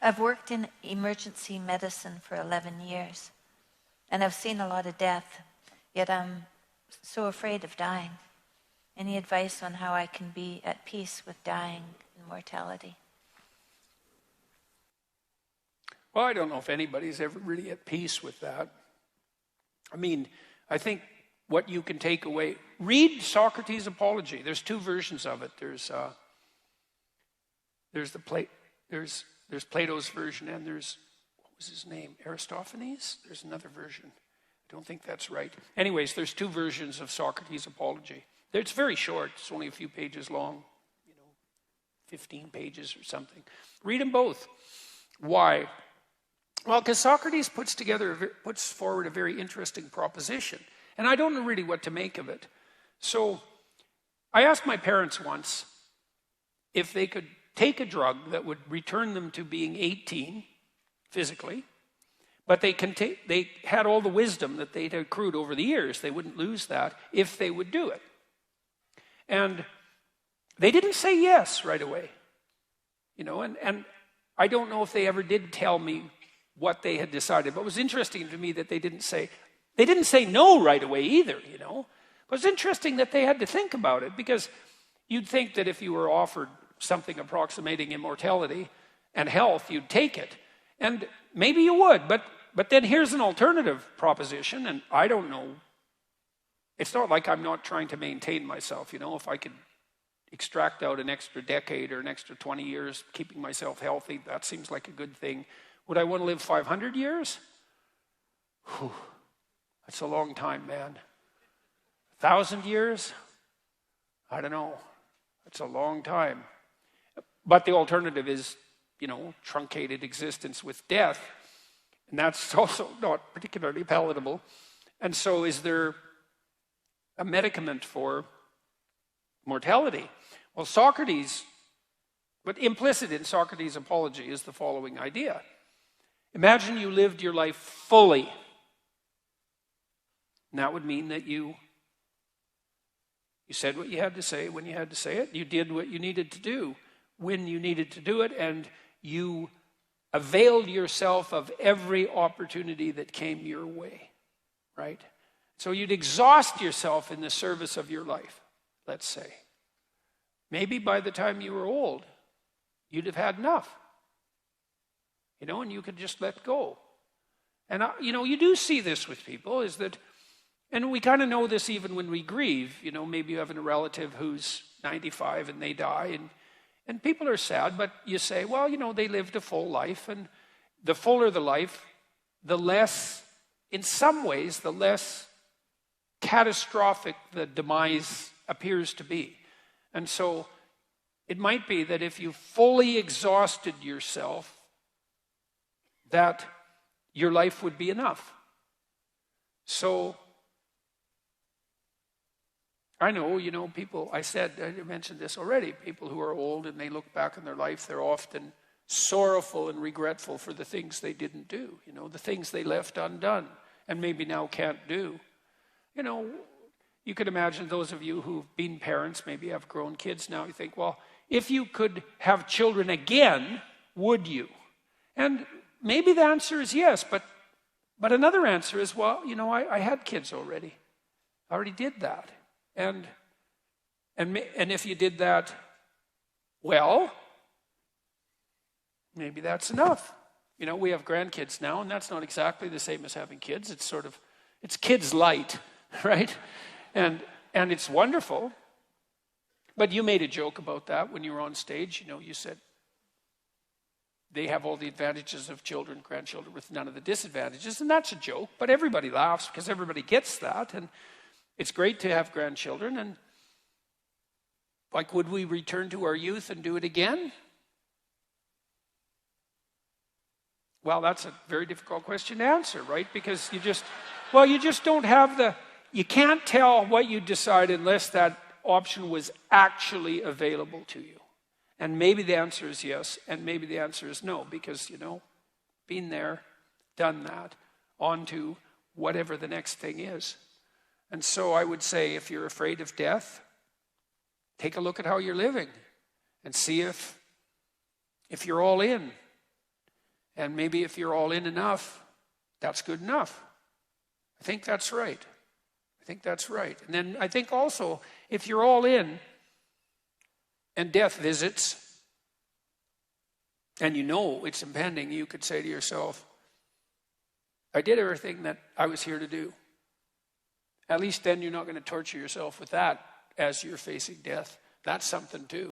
I've worked in emergency medicine for 11 years, and I've seen a lot of death, yet I'm so afraid of dying. Any advice on how I can be at peace with dying and mortality? Well, I don't know if anybody's ever really at peace with that. I mean, I think what you can take away, read Socrates' Apology. There's two versions of it. There's Plato's version, and there's, what was his name, Aristophanes? There's another version. I don't think that's right. Anyways, there's two versions of Socrates' Apology. It's very short. It's only a few pages long, 15 pages or something. Read them both. Why? Well, because Socrates puts forward a very interesting proposition, and I don't know really what to make of it. So I asked my parents once if they could take a drug that would return them to being 18 physically, but they had all the wisdom that they'd accrued over the years. They wouldn't lose that if they would do it. And they didn't say yes right away, and I don't know if they ever did tell me what they had decided. But it was interesting to me that they didn't say no right away either, But it's interesting that they had to think about it, because you'd think that if you were offered something approximating immortality and health, you'd take it. And maybe you would, but then here's an alternative proposition, and I don't know. It's not like I'm not trying to maintain myself, if I could extract out an extra decade or an extra 20 years, keeping myself healthy, that seems like a good thing. Would I want to live 500 years? Whew, that's a long time, man. 1,000 years? I don't know. That's a long time. But the alternative is, truncated existence with death. And that's also not particularly palatable. And so is there a medicament for mortality? Well, but implicit in Socrates' Apology is the following idea. Imagine you lived your life fully. And that would mean that you said what you had to say when you had to say it. You did what you needed to do when you needed to do it. And you availed yourself of every opportunity that came your way. Right? So you'd exhaust yourself in the service of your life, let's say. Maybe by the time you were old, you'd have had enough. And you could just let go. And, you do see this with people, is that, and we kind of know this even when we grieve. Maybe you have a relative who's 95 and they die, and people are sad, but you say, well, they lived a full life, and the fuller the life, the less, in some ways, the less catastrophic the demise appears to be. And so it might be that if you fully exhausted yourself, that your life would be enough. So I know, people, I mentioned this already, people who are old and they look back on their life, they're often sorrowful and regretful for the things they didn't do, the things they left undone and maybe now can't do. You could imagine those of you who've been parents, maybe have grown kids now, you think, well, if you could have children again, would you? And maybe the answer is yes, but another answer is, well, I had kids already. I already did that. And if you did that well, maybe that's enough. We have grandkids now, and that's not exactly the same as having kids. It's kids light, right? And it's wonderful. But you made a joke about that when you were on stage. You said they have all the advantages of grandchildren with none of the disadvantages. And that's a joke, but everybody laughs because everybody gets that. And it's great to have grandchildren. And would we return to our youth and do it again? Well, that's a very difficult question to answer, right? Because you just don't have you can't tell what you decide unless that option was actually available to you. And maybe the answer is yes, and maybe the answer is no, because, been there, done that, on to whatever the next thing is. And so I would say, if you're afraid of death, take a look at how you're living and see if you're all in. And maybe if you're all in enough, that's good enough. I think that's right. I think that's right. And then I think also, if you're all in and death visits, and you know it's impending, you could say to yourself, I did everything that I was here to do. At least then you're not going to torture yourself with that as you're facing death. That's something too.